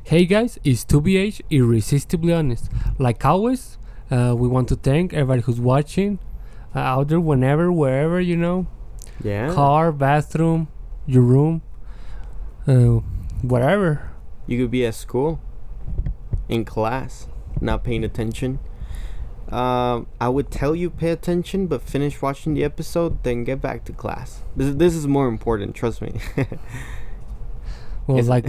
Hey guys, it's 2BH Irresistibly Honest. Like always, we want to thank everybody who's watching out there, whenever, wherever, Yeah. car, bathroom, your room, whatever. You could be at school, in class, not paying attention. I would tell you pay attention, but finish watching the episode, then get back to class. This is more important, trust me. Well, like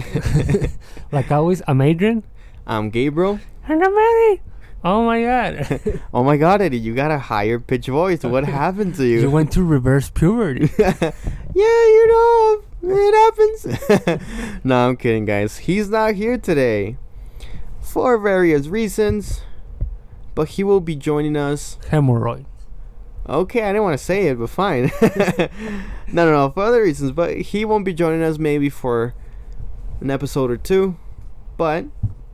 like always, I'm Adrian. I'm Gabriel. And I'm Eddie. Oh my god. Oh my god, Eddie, you got a higher pitch voice. What happened to you? You went to reverse puberty. Yeah, it happens. No, I'm kidding, guys. He's not here today for various reasons, but he will be joining us. Hemorrhoid. Okay, I didn't want to say it, but fine. No, for other reasons. But he won't be joining us maybe for an episode or two. But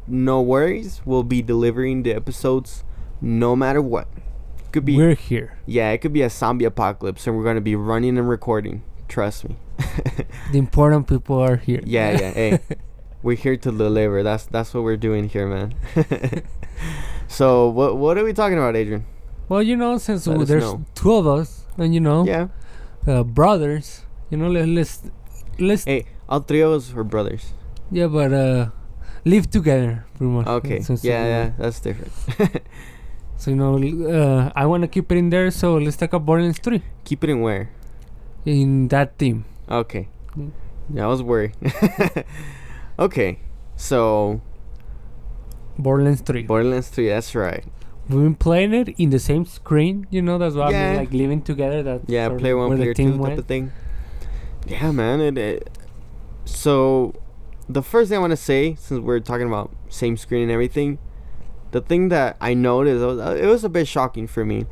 no worries, we'll be delivering the episodes no matter what. Could be We're here. Yeah, it could be a zombie apocalypse, and we're gonna be running and recording. Trust me. The important people are here. Yeah. Hey, we're here to deliver. That's what we're doing here, man. So what are we talking about, Adrian? Well, since Let us there's know. two of us, and Yeah. brothers, let's Hey, all three of us were brothers. yeah, but live together pretty much. Okay. So, Yeah, that's different. So I want to keep it in there. So let's talk about Borderlands 3 Keep it in where? in that theme. Okay. Mm. Yeah, I was worried. Okay. So Borderlands 3. Borderlands 3, that's right. We've been playing it in the same screen. That's why I Yeah. mean, like living together. That Yeah, sort of play one, where the player team two type went. of thing. Yeah, man. So the first thing I want to say, since we're talking about same screen and everything, the thing that I noticed, it was a bit shocking for me,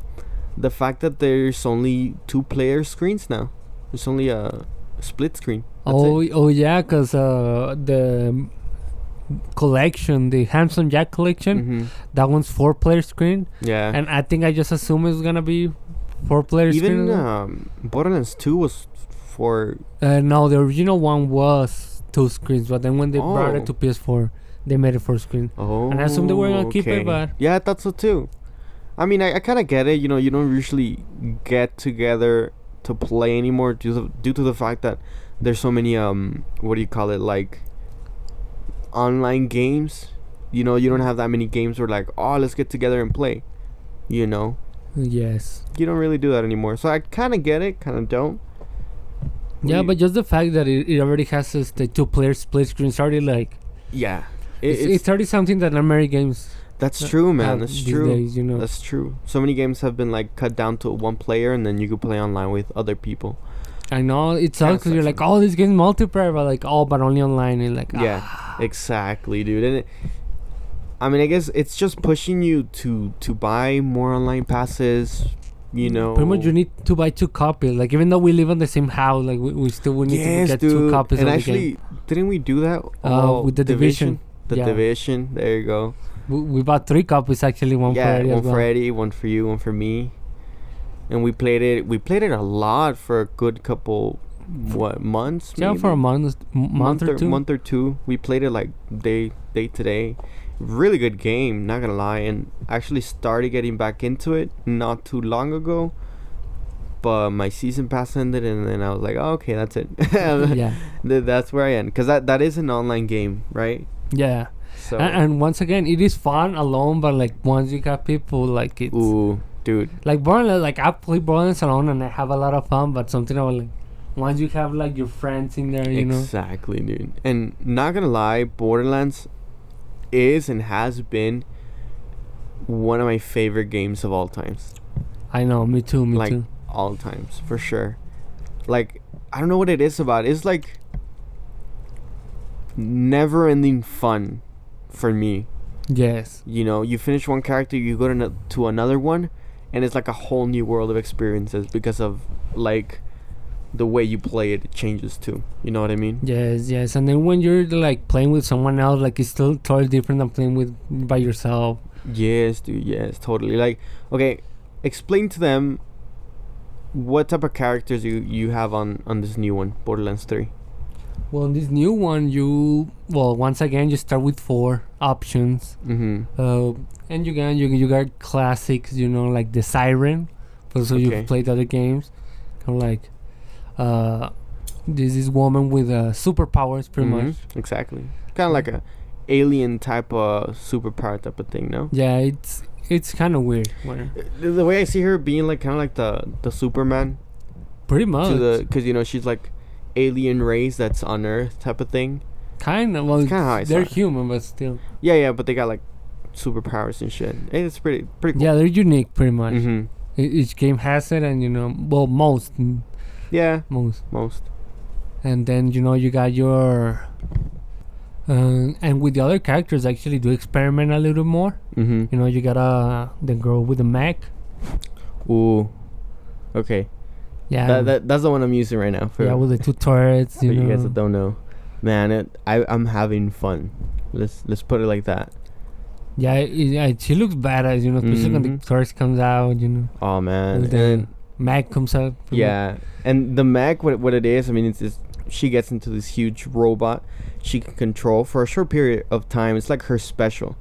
the fact that there's only 2-player screens now. There's only a split screen. That's it. Oh yeah, because the collection, the Handsome Jack collection, Mhm. that one's 4-player screen, Yeah. and I think I just assume it's gonna be 4-player Even screen. Borderlands 2 was for... No, the original one was 2 screens, but then when they brought Oh. it to PS4, they made it 4 screen. Oh, And I assume they were gonna keep it, okay. but- yeah, I thought so too. I mean, I kind of get it. You don't usually get together to play anymore due to the fact that there's so many what do you call it, like online games. You don't have that many games where like, oh, let's get together and play. You don't Yes. really do that anymore. So I kind of get it, kind of don't. Yeah, but just the fact that it already has the 2-player split screen is already like Yeah, it's already something that not many games that's true, man. have That's these true. days, That's true. So many games have been like cut down to 1 player, and then you could play online with other people. I know it sucks because you're sucks, like, oh, this game's multiplayer, but like, oh, but only online. And like, Yeah, exactly, dude. And I guess it's just pushing you to buy more online passes. Pretty much you need to buy 2 copies. Like, even though we live in the same house, like we still would need to get 2 copies and of actually, the game. didn't we do that? With the Division. The Yeah. Division. There you go. We bought 3 copies actually. One for Eddie one as well. for Eddie, one for you, one for me. And we played it. We played it a lot for a good couple, months? Yeah, maybe? for a month or two. Month or two. We played it like day to day. Really good game, not gonna lie. And actually started getting back into it not too long ago. But my season pass ended, and then I was like, oh, okay, that's it. Yeah. That's where I end, because that is an online game, right? Yeah. So And once again, it is fun alone, but like once you got people, like it's ooh, dude. like Borderlands. Like I play Borderlands alone and I have a lot of fun, but something about like once you have like your friends in there, Exactly, dude. And not gonna lie, Borderlands is and has been one of my favorite games of all times. I know, me too. Like all times, for sure. Like, I don't know what it is about. It's like never ending fun for me. Yes. You finish one character, you go to another one, and it's like a whole new world of experiences because of like the way you play it changes too. You know what I mean? Yes. And then when you're like playing with someone else, like it's still totally different than playing by yourself. Yes, dude. Yes, totally. Like, okay, explain to them what type of characters you have on this new one, Borderlands 3. Well, in this new one, once again you start with 4 options, and you got classics, like the Siren. For so you've played other games, kind of like this woman with superpowers, pretty much. Exactly, kind of like a alien type of superpower type of thing, no? Yeah, it's kind of weird. The way I see her being like kind of like the Superman, pretty much. Because she's like alien race that's on Earth type of thing. Kind of. Well, they're human, but still. Yeah, but they got like superpowers and shit. Hey, it's pretty cool. Yeah, they're unique, pretty much. Each game has it, and most. Yeah, most. And then you got your. And with the other characters, actually do experiment a little more. You got the girl with the mech. Ooh. Okay. Yeah. That's the one I'm using right now. With the 2 turrets. For you guys that don't know, man, I'm having fun. Let's put it like that. Yeah, she looks badass, especially when the turret comes out, Oh man, and then Mag comes out. Yeah, and the Mag, what it is, I mean, it's she gets into this huge robot she can control for a short period of time. It's like her special.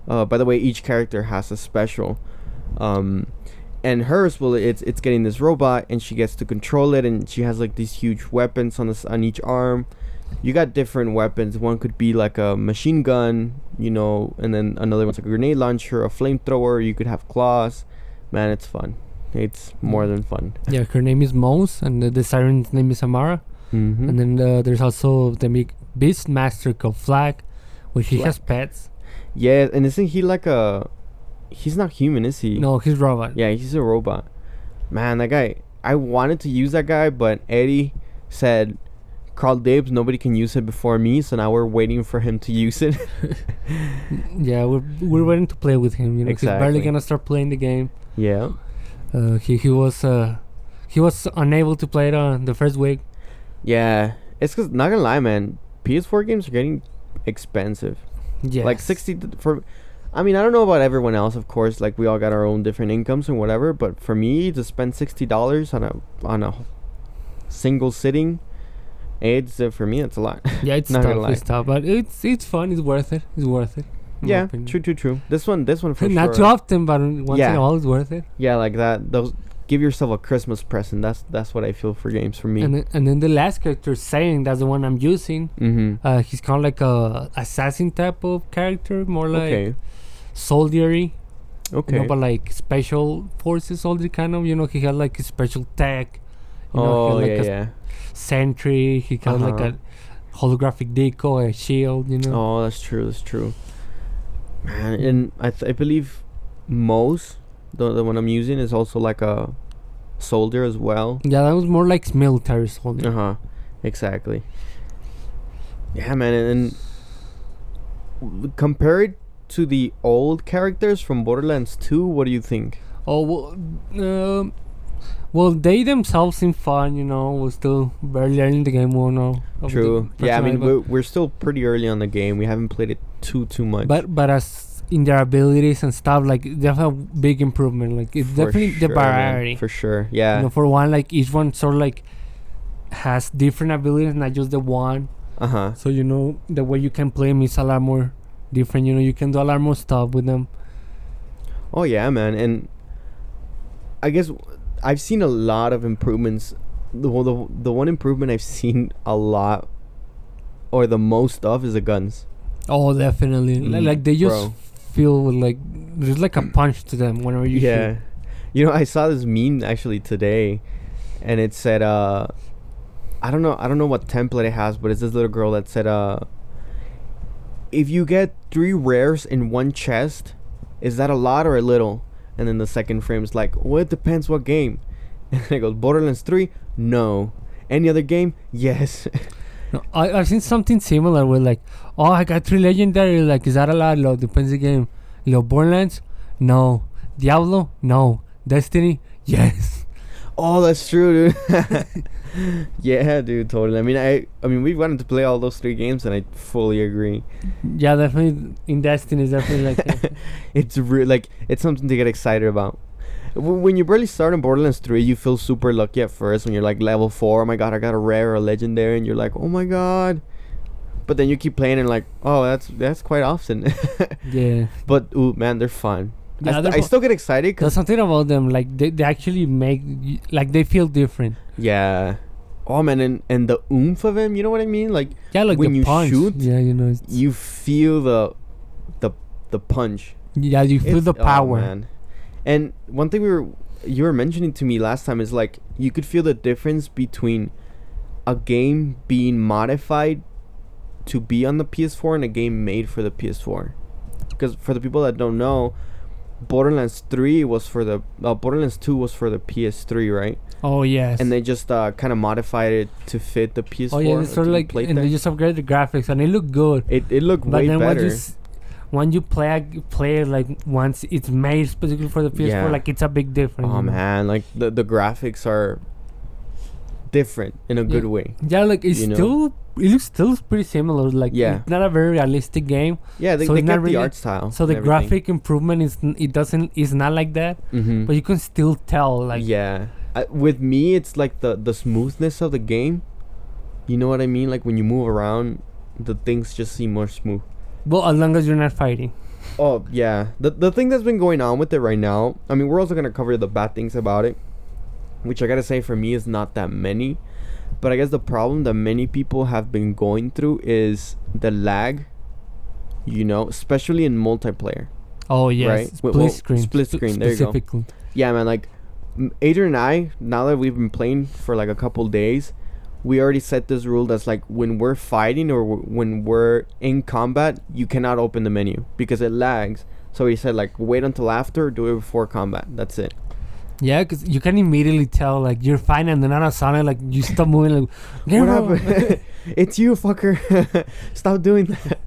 By the way, each character has a special. And hers, well, it's getting this robot, and she gets to control it, and she has like these huge weapons on each arm. You got different weapons. One could be like a machine gun, and then another one's like a grenade launcher, a flamethrower. You could have claws. Man, it's fun. It's more than fun. Yeah, her name is Mose, and the siren's name is Amara. And then there's also the Beastmaster called Flag, which he has pets. Yeah, and isn't he like he's not human, is he? No, he's robot. Yeah, he's a robot. Man, that guy, I wanted to use that guy, but Eddie said, Carl Dibs, nobody can use it before me, so now we're waiting for him to use it. Yeah, we're waiting to play with him. Exactly. He's barely gonna start playing the game. Yeah. He was unable to play it on the first week. Yeah, it's because, not gonna lie, man, PS4 games are getting expensive. Yeah, like 60 for. I mean, I don't know about everyone else, of course. Like, we all got our own different incomes and whatever. But for me to spend $60 on a single sitting, it's for me, it's a lot. Yeah, it's tough. It's tough, but it's fun. It's worth it. It's worth it. Yeah, true. This one for sure. Not too often, but once in a while, it's worth it. Yeah, like that. Those, give yourself a Christmas present. That's what I feel for games for me. And then the last character, Saying, that's the one I'm using. He's kind of like a assassin type of character, more like soldiery. Okay. But like special forces soldier kind of. He had like a special tech. He had like a sentry. He had like a holographic decoy, a shield. Oh, that's true. Man, and I believe Mose, the one I'm using, is also like a soldier as well. Yeah, that was more like military soldier. Exactly. Yeah, man, and compared to the old characters from Borderlands 2, what do you think? Oh, well, they themselves seem fun, We're still barely learning the game, True. Yeah, I mean, we're still pretty early on the game. We haven't played it too much. But as in their abilities and stuff, like, they have a big improvement. Like, it's definitely the variety. Man, for sure, yeah. For one, like, each one sort of like has different abilities, not just the one. So, the way you can play them is a lot more different. You can do a lot more stuff with them. Oh, yeah, man. And I guess I've seen a lot of improvements. The one improvement I've seen a lot, or the most of, is the guns. Oh, definitely. Like, they just feel like there's like a punch to them whenever you shoot. I saw this meme actually today, and it said I don't know what template it has, but it's this little girl that said if you get 3 rares in one chest, is that a lot or a little? And then the second frame is like, well, it depends what game. And it goes, Borderlands 3? No. Any other game? Yes. No, I've seen something similar with like, oh, I got 3 legendary. Like, is that a lot? No, depends the game. Borderlands? No. Diablo? No. Destiny? Yes. Oh, that's true, dude. Yeah, dude, totally. I mean, we've wanted to play all those 3 games, and I fully agree. Yeah, definitely. In Destiny, is definitely like it's like, it's something to get excited about. When you barely start in Borderlands 3, you feel super lucky at first when you're like level 4. Oh my god, I got a rare or a legendary, and you're like, oh my god. But then you keep playing and like, oh, that's quite often. Yeah. But ooh, man, they're fun. Yeah, I still get excited. There's something about them, like they actually make like they feel different. Yeah. Oh man, and the oomph of him, you know what I mean? Like, yeah, like when the you punch. shoot, yeah, you know, you feel the punch. Yeah, you feel the power. Oh, man. And one thing you were mentioning to me last time is like you could feel the difference between a game being modified to be on the PS4 and a game made for the PS4. Because for the people that don't know, Borderlands 3 was for the Borderlands 2 was for the PS3, right? Oh yes. And they just kind of modified it to fit the PS4. Oh yeah, it's sort of like, and they just upgraded the graphics and it looked good. It looked way better. When you play it like once it's made specifically for the PS4, like it's a big difference. Oh man, like the graphics are different in a good way. Yeah, like it looks still pretty similar. Like it's not a very realistic game. Yeah, they kept really, the art style. So the graphic improvement is not like that. Mm-hmm. But you can still tell like with me it's like the smoothness of the game. You know what I mean? Like when you move around, the things just seem more smooth. Well, as long as you're not fighting. Oh yeah, the thing that's been going on with it right now. I mean, we're also gonna cover the bad things about it, which I gotta say for me is not that many. But I guess the problem that many people have been going through is the lag. You know, especially in multiplayer. Oh yes, right? Split screen. There you go. Yeah, man. Like Adrian and I, now that we've been playing for like a couple days, we already set this rule that's like when we're fighting or when we're in combat, you cannot open the menu because it lags. So we said like wait until after, do it before combat. That's it. Yeah, because you can immediately tell like you're fine, and then all of a sudden like you stop moving. Like, what happened? It's you, fucker! Stop doing that.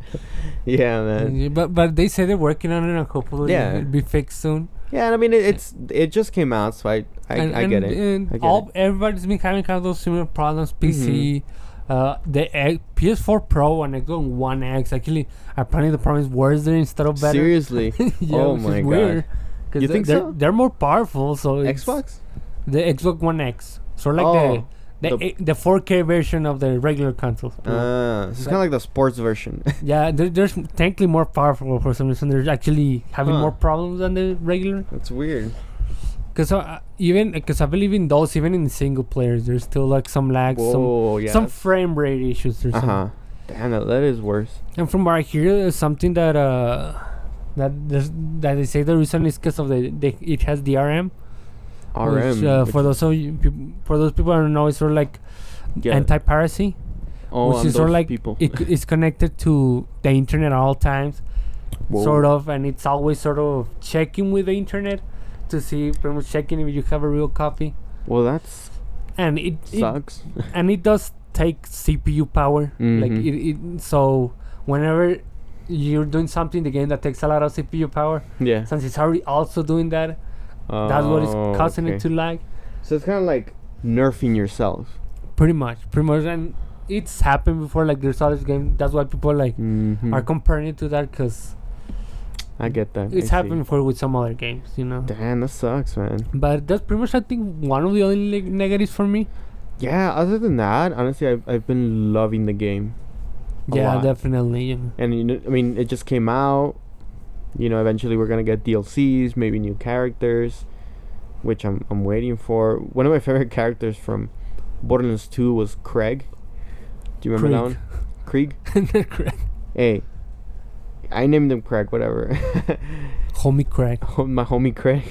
Yeah, man. But they say they're working on it, and hopefully it'll be fixed soon. Yeah, and I mean it just came out, so I get it. And everybody's been having kind of those similar problems. PC, the PS4 Pro and Xbox One X actually apparently the problem is worse there instead of better. Seriously? Oh my god. Weird. You think so? They're more powerful. So Xbox? The Xbox One X. So like the 4K version of the regular consoles. So it's kind of like the sports version. Yeah, there's technically more powerful for some reason. They're actually having more problems than the regular. That's weird. Because I believe in those, even in single players, there's still like some lag, some frame rate issues or something. Damn, that is worse. And from what I hear, there's something that they say the reason is because of it has DRM. Which, for those people who don't know, it's sort of like anti-piracy. Which is sort of like it's connected to the internet at all times. Whoa. Sort of, and it's always sort of checking with the internet to see, pretty much checking if you have a real copy. Well, that's it sucks. And it does take CPU power. Mm-hmm. Like so whenever you're doing something in the game that takes a lot of CPU power, since it's already also doing that, that's what is causing it to lag. So it's kind of like nerfing yourself. Pretty much, and it's happened before. Like there's all this game. That's why people like are comparing it to that, because I get that. It's happened before with some other games, you know. Damn, that sucks, man. But that's pretty much, I think, one of the only negatives for me. Yeah, other than that, honestly, I've been loving the game. Yeah, definitely. You know. And I mean, it just came out. You know, eventually we're gonna get DLCs, maybe new characters, which I'm waiting for. One of my favorite characters from Borderlands 2 was Craig. Do you remember that one? Krieg? Craig. Hey, I named him Craig, whatever. Homie Craig. My homie Craig.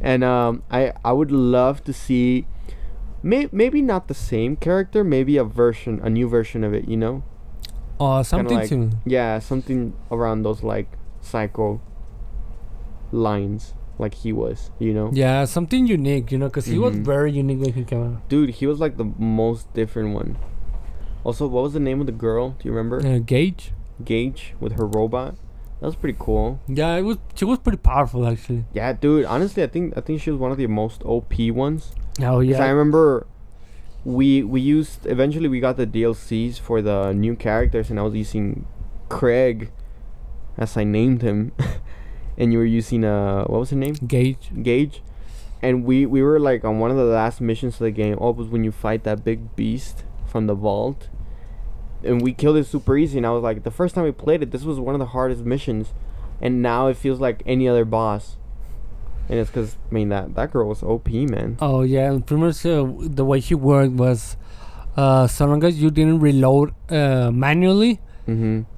And I would love to see maybe not the same character, maybe a new version of it, you know? Something like, similar. Yeah, something around those like Psycho lines, like he was, you know? Yeah, something unique, you know, because he was very unique when he came out. Dude, he was like the most different one. Also, what was the name of the girl? Do you remember? Gage with her robot. That was pretty cool. Yeah, she was pretty powerful, actually. Yeah, dude. Honestly, I think she was one of the most OP ones. Oh yeah. I remember we eventually we got the DLCs for the new characters, and I was using Craig, as I named him, and you were using what was her name? Gage. And we were like on one of the last missions of the game. Oh, it was when you fight that big beast from the vault, and we killed it super easy. And I was like, the first time we played it, this was one of the hardest missions, and now it feels like any other boss. And it's because, I mean, that girl was OP, man. Oh yeah, and pretty much the way she worked was, so long as you didn't reload manually,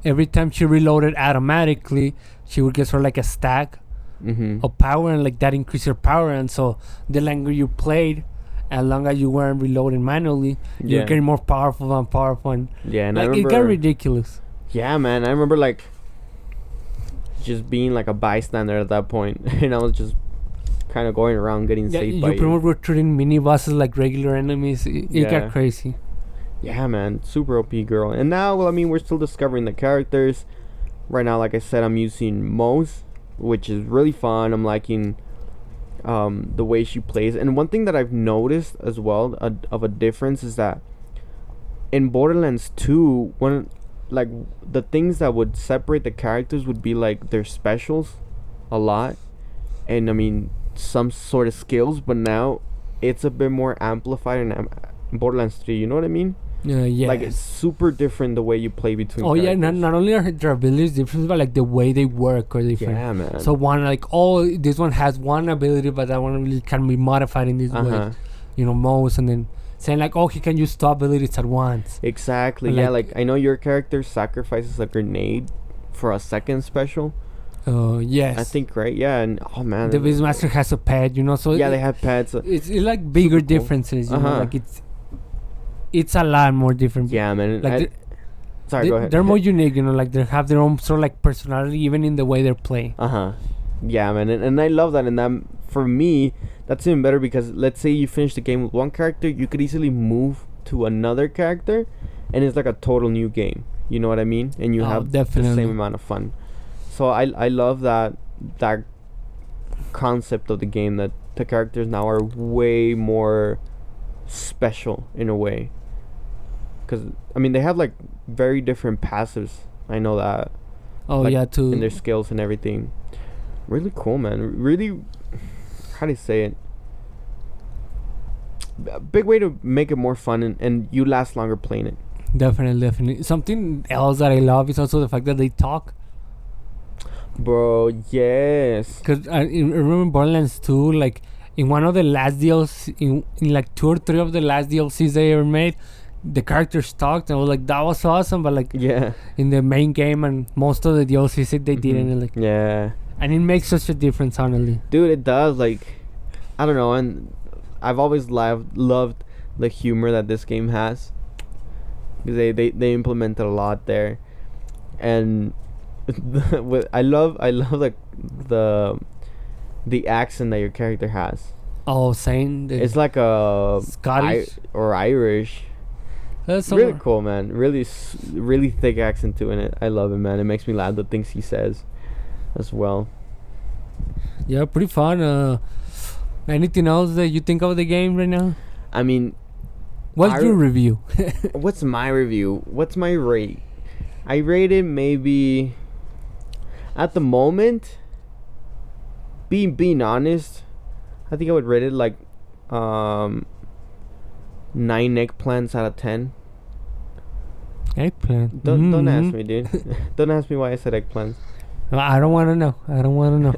every time she reloaded automatically, she would get sort of like a stack of power, and like that increased her power. And so the longer you played, as long as you weren't reloading manually, you're getting more powerful and powerful. And and like, I remember, it got ridiculous. Yeah, man, I remember like just being like a bystander at that point, and I was just kind of going around getting saved by you. You pretty much were treating mini bosses like regular enemies. It got crazy. Yeah, man, super OP girl. And now, well, I mean, we're still discovering the characters. Right now, like I said, I'm using Mose, which is really fun. I'm liking the way she plays. And one thing that I've noticed as well of a difference is that in Borderlands 2, like the things that would separate the characters would be like their specials a lot, and I mean some sort of skills. But now it's a bit more amplified in Borderlands 3, you know what I mean? Yeah. Like it's super different the way you play between characters. Not only are their abilities different, but like the way they work are different. Yeah, man. So one, like, this one has one ability, but that one really can be modified in this way. You know, Mose, and then saying like, he can use two abilities at once. Exactly. Yeah, like I know your character sacrifices a grenade for a second special. Yes. I think, right? Yeah, and oh man, the Beastmaster has a pet, you know, so yeah, they have pets. It's like bigger differences, you know, like it's a lot more different. Yeah, man. Like sorry, go ahead. They're more unique, you know, like they have their own sort of like personality, even in the way they play. Yeah, man, and I love that. And that, for me, that's even better, because let's say you finish the game with one character, you could easily move to another character, and it's like a total new game. You know what I mean? And you have definitely the same amount of fun. So I love that concept of the game, that the characters now are way more special in a way. Because I mean, they have like very different passives. I know that. Too. And their skills and everything. Really cool, man. Really, how do you say it? A big way to make it more fun, and you last longer playing it. Definitely. Something else that I love is also the fact that they talk. Bro, yes. Because I remember Borderlands 2, like in one of the last DLC, in like 2 or 3 of the last DLCs they ever made, the characters talked, and I was like, that was awesome. But like, in the main game and most of the DLCs, they didn't. And like, and it makes such a difference, honestly. Dude, it does. Like, I don't know, and I've always loved the humor that this game has, because they implemented a lot there. And I love like the accent that your character has. Saying it's like a Scottish or Irish. That's really cool, man. Really thick accent too in it. I love it, man. It makes me laugh, the things he says as well. Yeah, pretty fun. Anything else that you think of the game right now? I mean, what's your review? What's my review? What's my rate? I rate it maybe, at the moment, being honest, I think I would rate it like 9 eggplants out of 10. Eggplant. Don't ask me, dude. Don't ask me why I said eggplants. I don't want to know.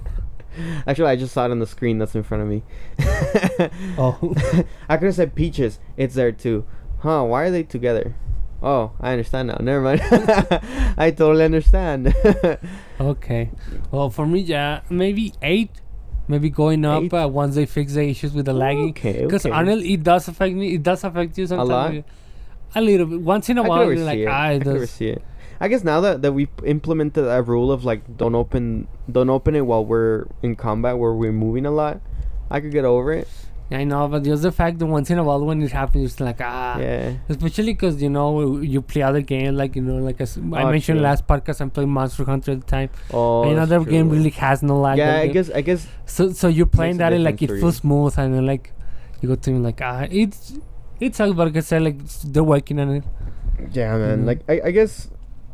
Actually, I just saw it on the screen that's in front of me. I could have said peaches. It's there too. Why are they together? Oh, I understand now. Never mind. I totally understand. Okay. Well, for me, maybe 8. Maybe going up once they fix the issues with the lagging. Because honestly, it does affect me. It does affect you sometimes. A lot? A little bit. Once in a while, you're like, I can never see it. I guess now that we've implemented a rule of like don't open it while we're in combat, where we're moving a lot, I could get over it. I know, but just the fact that once in a while when it happens, it's like, yeah. Especially because, you know, you play other games, like, you know, like I mentioned last podcast, I'm playing Monster Hunter at the time. And another game really has no lag. Yeah, I guess. So you're playing that and like it feels smooth, and then like you go to me like it sucks, but like I said, like they're working on it. Yeah, man. Like I guess,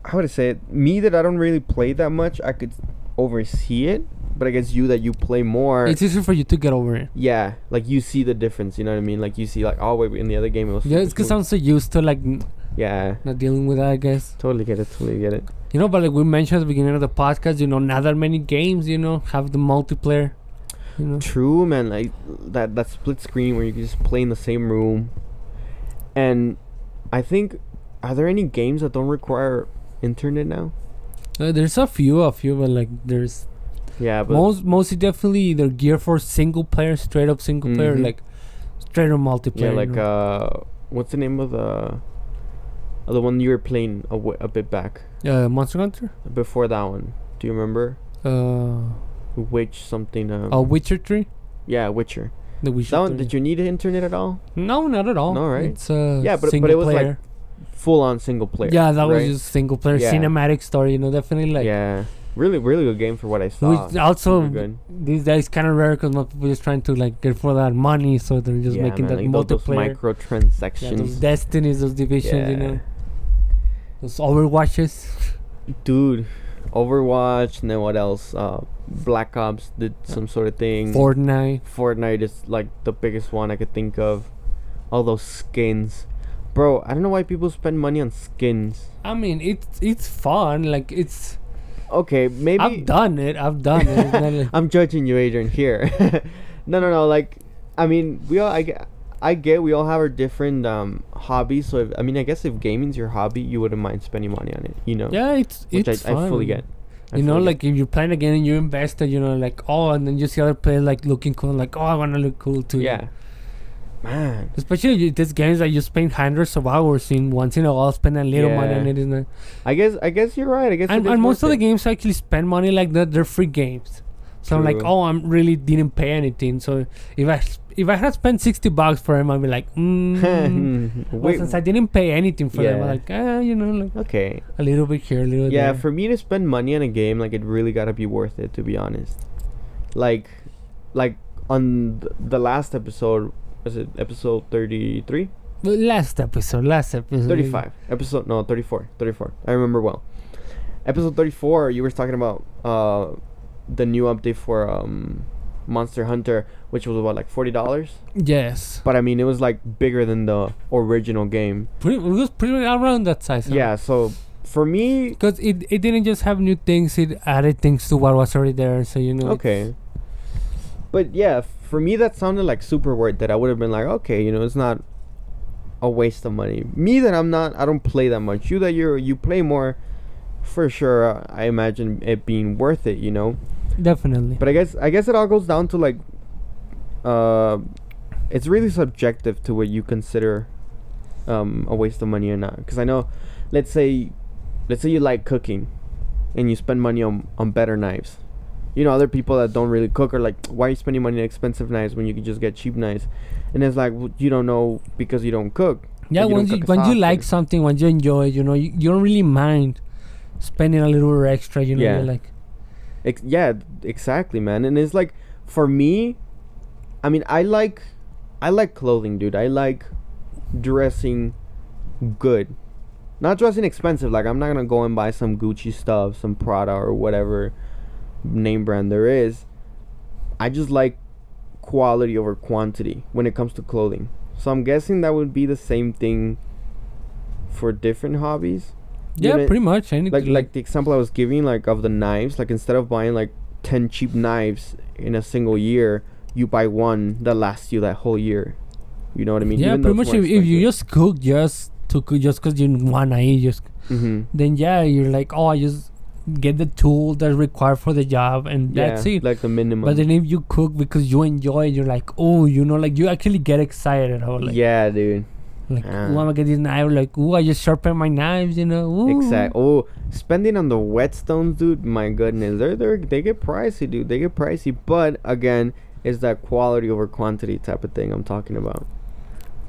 how would I say it? Me, that I don't really play that much, I could oversee it. but I guess you play more. It's easier for you to get over it. Yeah, like you see the difference. You know what I mean? Like you see, like, oh wait, in the other game it was. Yeah, it's because I'm so used to like. Yeah. Not dealing with that, I guess. Totally get it. You know, but like we mentioned at the beginning of the podcast, you know, not that many games, you know, have the multiplayer. You know? True, man. Like that split screen where you can just play in the same room. And I think, are there any games that don't require internet now? There's a few, but like there's. Yeah, but mostly definitely either geared for single player, straight up single player, like straight up multiplayer. Yeah, like what's the name of the one you were playing a bit back? Monster Hunter. Before that one, do you remember? Witch something. Witcher 3. Yeah, Witcher. The Witcher. That one, did you need internet at all? No, not at all. No, right? It's yeah, but it was like full on single player. Yeah, that was just single player cinematic story. You know, definitely like. Yeah. Really, really good game for what I saw. Which also these days kind of rare because most people just trying to like get for that money, so they're just making that like multiplayer. Those microtransactions. Those Destinies, those Divisions, you know. Those Overwatches. Dude, Overwatch, and then what else? Black Ops did some sort of thing. Fortnite is like the biggest one I could think of. All those skins. Bro, I don't know why people spend money on skins. I mean, it's fun. Like, it's... Okay, maybe... I've done it. Like I'm judging you, Adrian, here. No. Like, I mean, I get we all have our different hobbies. So, I guess if gaming's your hobby, you wouldn't mind spending money on it, you know? Yeah, it's fun. I fully get. You know, like, if you're playing a game and you invest, you know, like, oh, and then you see other players, like, looking cool. Like, oh, I want to look cool, too. Yeah. Man. Especially these games that you spend hundreds of hours in. Once in a while, spend a little money on it. Isn't it? I guess you're right. I guess. And most of the games I actually spend money like that. They're free games. So I'm like, oh, I'm really didn't pay anything. So if I had spent $60 for them, I'd be like, Wait, since I didn't pay anything for them, I'm like, you know, like okay, a little bit here, a little there. Yeah, for me to spend money on a game, like it really gotta be worth it. To be honest, like on the last episode. Was it episode 33? Last episode 35 episode 34 I remember well. Episode 34, you were talking about the new update for Monster Hunter, which was what, like $40? Yes, but I mean it was like bigger than the original game. It was pretty around that size. Yeah, so for me, because it didn't just have new things, it added things to what was already there, so you know. Okay, but yeah, for me that sounded like super worth it. I would have been like, okay, you know, it's not a waste of money. Me that I don't play that much. You that you play more, for sure. I imagine it being worth it, you know. Definitely. But I guess it all goes down to like, it's really subjective to what you consider a waste of money or not. Because I know, let's say you like cooking, and you spend money on better knives. You know, other people that don't really cook are like, why are you spending money on expensive knives when you can just get cheap knives? And it's like, well, you don't know because you don't cook. Yeah, when you like something, when you enjoy it, you know, you don't really mind spending a little extra, you know. Yeah. You're like, yeah, exactly, man. And it's like, for me, I mean, I like clothing, dude. I like dressing good. Not dressing expensive. Like, I'm not going to go and buy some Gucci stuff, some Prada or whatever name brand there is. I just like quality over quantity when it comes to clothing. So I'm guessing that would be the same thing for different hobbies. Yeah, pretty much. Like the example I was giving, like of the knives, like instead of buying like 10 cheap knives in a single year, you buy one that lasts you that whole year. You know what I mean? Yeah, pretty much. If you just cook just because you wanna eat, then yeah, you're like, oh, I just get the tool that's required for the job, and that's it. Like the minimum. But then if you cook because you enjoy it, you're like, oh, you know, like you actually get excited. Like, yeah, dude. Like, oh, I'm gonna get this knife. Like, oh, I just sharpen my knives, you know. Ooh. Exactly. Oh, spending on the whetstones, dude. My goodness, they get pricey, dude. They get pricey. But again, it's that quality over quantity type of thing I'm talking about.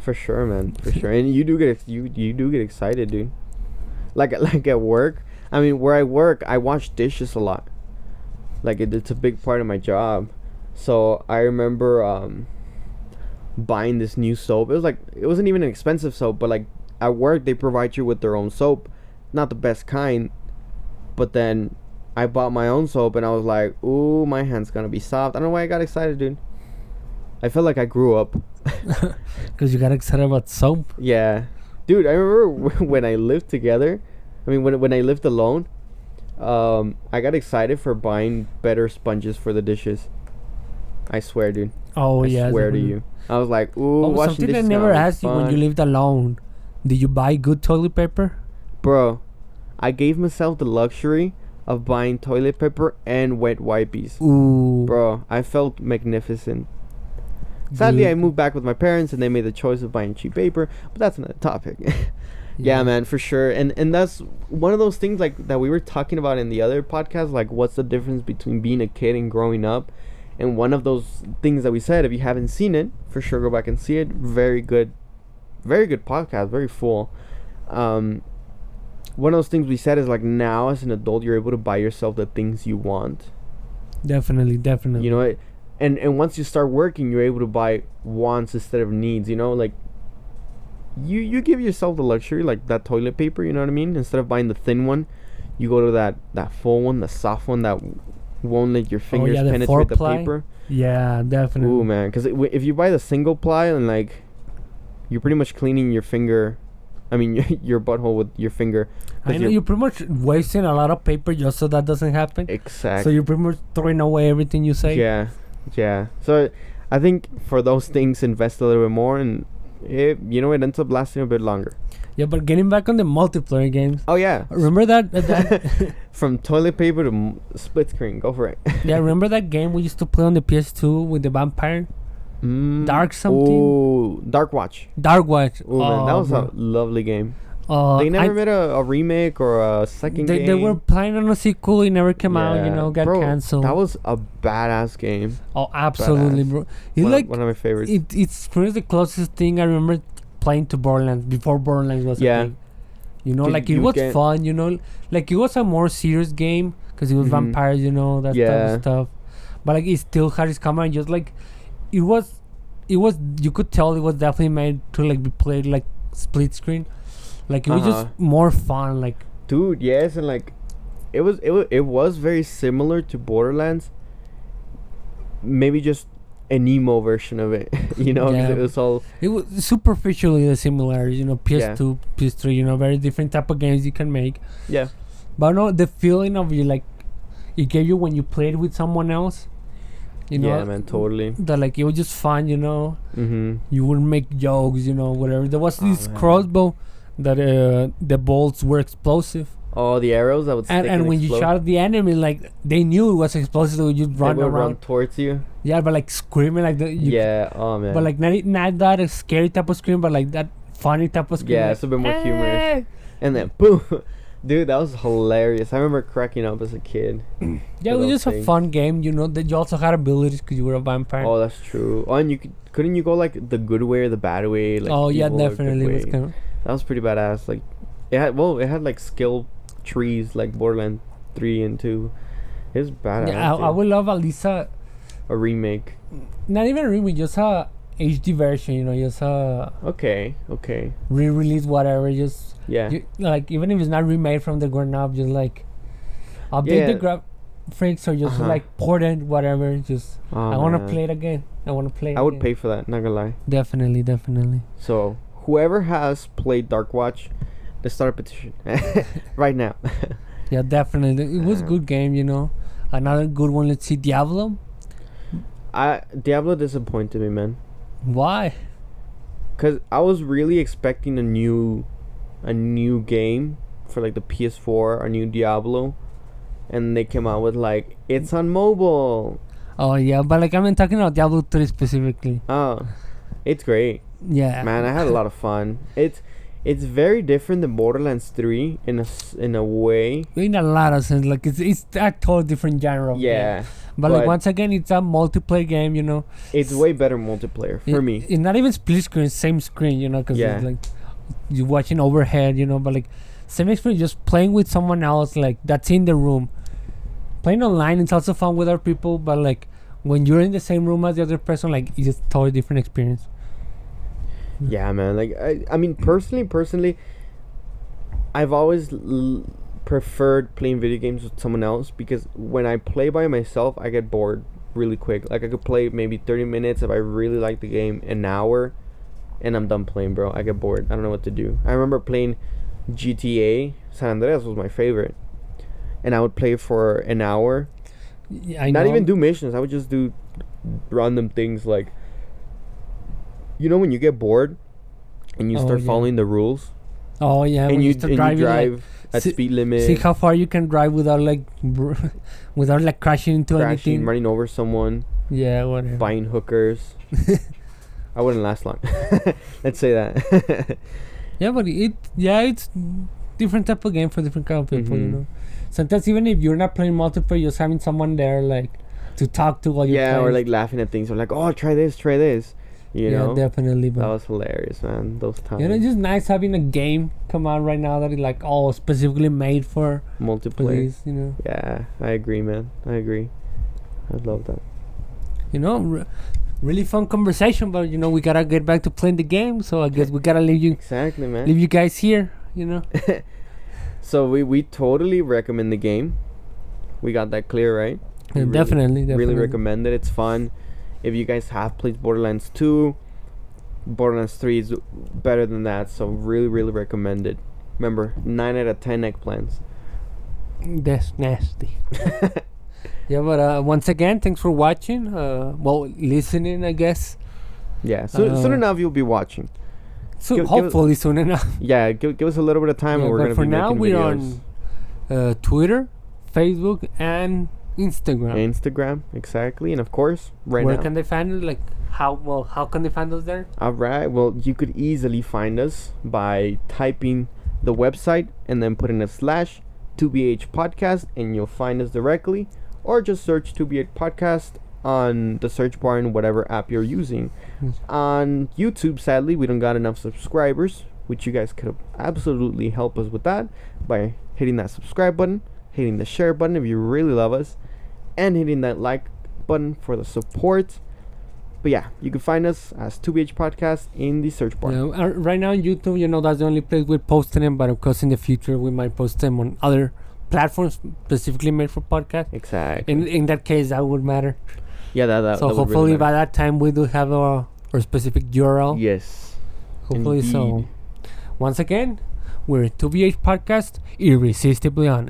For sure, man. For sure. And you do get excited, dude. Like at work. I mean, where I work, I wash dishes a lot. Like it's a big part of my job. So I remember buying this new soap. It wasn't even an expensive soap, but like at work they provide you with their own soap. Not the best kind, but then I bought my own soap, and I was like, ooh, my hand's gonna be soft. I don't know why I got excited, dude. I felt like I grew up. Because you got excited about soap? Yeah. Dude, I remember when I lived together. I mean, when I lived alone, I got excited for buying better sponges for the dishes. I swear, dude. Oh, yeah. I swear to you. I was like, ooh, washing something dishes I never asked fun. you when you lived alone. Did you buy good toilet paper? Bro, I gave myself the luxury of buying toilet paper and wet wipes. Ooh. Bro, I felt magnificent. Sadly, Dude. I moved back with my parents, and they made the choice of buying cheap paper, but that's another topic. Yeah, man, for sure. And that's one of those things like that we were talking about in the other podcast, like what's the difference between being a kid and growing up. And one of those things that we said, if you haven't seen it, for sure go back and see it. Very good podcast, very full. One of those things we said is like now as an adult you're able to buy yourself the things you want. Definitely. You know it. And once you start working, you're able to buy wants instead of needs, you know, like you give yourself the luxury, like that toilet paper, you know what I mean? Instead of buying the thin one, you go to that full one, the soft one that won't let your fingers penetrate the paper. Yeah, definitely. Ooh, man, because if you buy the single ply, and like you're pretty much cleaning your finger, I mean your butthole with your finger. I know you're pretty much wasting a lot of paper just so that doesn't happen. Exactly. So you're pretty much throwing away everything you say. Yeah. So I think for those things, invest a little bit more, and it ends up lasting a bit longer. Yeah, but getting back on the multiplayer games. Oh yeah. Remember that from toilet paper to split screen. Go for it. Yeah, remember that game we used to play on the PS2 with the vampire? Dark something. Oh, Dark Watch. Dark Watch. Oh man, that was a lovely game. They never made a remake or a second game. They were planning on a sequel. It never came out. Got canceled. That was a badass game. Oh, absolutely, bro. One of my favorites. It's pretty the closest thing I remember playing to Borderlands before Borderlands was a thing. You know, like it was fun. You know, like it was a more serious game because it was vampires. You know, that type of stuff. But like it still had its camera, and just like it was. You could tell it was definitely made to like be played like split screen. Like it was just more fun, like. Dude, yes, and like, it was very similar to Borderlands. Maybe just an emo version of it, you know. Yeah. It was superficially the similarity, you know. PS2, PS3, you know, very different type of games you can make. Yeah. But no, the feeling of you like, it gave you when you played with someone else. You know. Yeah, man, totally. That like it was just fun, you know. You would make jokes, you know, whatever. There was this crossbow that the bolts were explosive. Oh, the arrows that would stick and when explode. You shot at the enemy, like they knew it was explosive, they would just run around. Run towards you. Yeah, but like screaming like that. Oh man. But like not that scary type of scream, but like that funny type of scream. Yeah, like, it's a bit more humorous. And then boom, dude, that was hilarious. I remember cracking up as a kid. Yeah, it was just a fun game, you know. That you also had abilities because you were a vampire. Oh, that's true. Oh, and couldn't you go like the good way or the bad way? Like, oh yeah, definitely. It was that was pretty badass. Like, it had like skill trees like Borderlands 3 and 2. It was badass. Yeah, I would love at least a remake. Not even a remake, just a HD version. You know, just a okay. Re-release whatever. Just like even if it's not remade from the ground up, just like update the graphics or just like port it, whatever. Just I want to play it again. I would pay for that. Not gonna lie. Definitely. So whoever has played Dark Watch, let's start a petition right now. Yeah, definitely. It was a good game, you know. Another good one. Let's see, Diablo. Diablo disappointed me, man. Why? Because I was really expecting a new game for like the PS4, a new Diablo, and they came out with like it's on mobile. Oh yeah, but like I'm talking about Diablo 3 specifically. Oh, it's great. Yeah, man, I had a lot of fun. It's very different than Borderlands 3 in a way. In a lot of sense, like it's a totally different genre of game. But like once again, it's a multiplayer game, you know. It's way better multiplayer for me. It's not even split screen, same screen, you know, because it's like you're watching overhead, you know. But like same experience, just playing with someone else, like that's in the room. Playing online, it's also fun with other people, but like when you're in the same room as the other person, like it's just a totally different experience. Yeah, man. Like I mean, personally, I've always preferred playing video games with someone else, because when I play by myself, I get bored really quick. Like, I could play maybe 30 minutes if I really like the game, an hour, and I'm done playing, bro. I get bored. I don't know what to do. I remember playing GTA. San Andreas was my favorite, and I would play for an hour. Yeah, I not know. even do missions. I would just do random things, like, you know, when you get bored and you start following the rules. Oh yeah, and when you start driving, drive at speed limit. See how far you can drive without like without like crashing into anything. Running over someone. Yeah, whatever. Buying hookers. I wouldn't last long. Let's say that. Yeah, but it's different type of game for different kind of people, you know. Sometimes even if you're not playing multiplayer, just having someone there like to talk to while you're playing. Or like laughing at things, or like, oh, try this. You know, definitely. That was hilarious, man. Those times. You know, it's just nice having a game come out right now that is like specifically made for multiplayer. You know. Yeah, I agree, man. I agree. I love that. You know, really fun conversation, but you know we gotta get back to playing the game. So I guess we gotta leave you leave you guys here. You know. So we totally recommend the game. We got that clear, right? Yeah, definitely. Really recommend it. It's fun. If you guys have played Borderlands 2, Borderlands 3 is better than that, so really, really recommend it. Remember, 9 out of 10 eggplants. That's nasty. Yeah, but once again, thanks for watching. Listening, I guess. Yeah, soon enough you'll be watching. So hopefully soon enough. Yeah, give us a little bit of time, and we're gonna be making videos. For now, we're on Twitter, Facebook, and Instagram, exactly, and of course, where can they find it? Like how can they find us there? All right, well, you could easily find us by typing the website and then putting a slash 2BH podcast, and you'll find us directly, or just search 2BH podcast on the search bar in whatever app you're using. On YouTube, sadly, we don't got enough subscribers, which you guys could absolutely help us with that by hitting that subscribe button, hitting the share button if you really love us, and hitting that like button for the support. But yeah, you can find us as 2BH Podcast in the search bar. Yeah, right now on YouTube, you know, that's the only place we're posting them, but of course in the future we might post them on other platforms specifically made for podcasts. Exactly. In that case, that would matter. Yeah, that so that hopefully really by that time we do have our specific URL. Yes. Hopefully. Indeed. So once again, we're 2BH Podcast, irresistibly honest.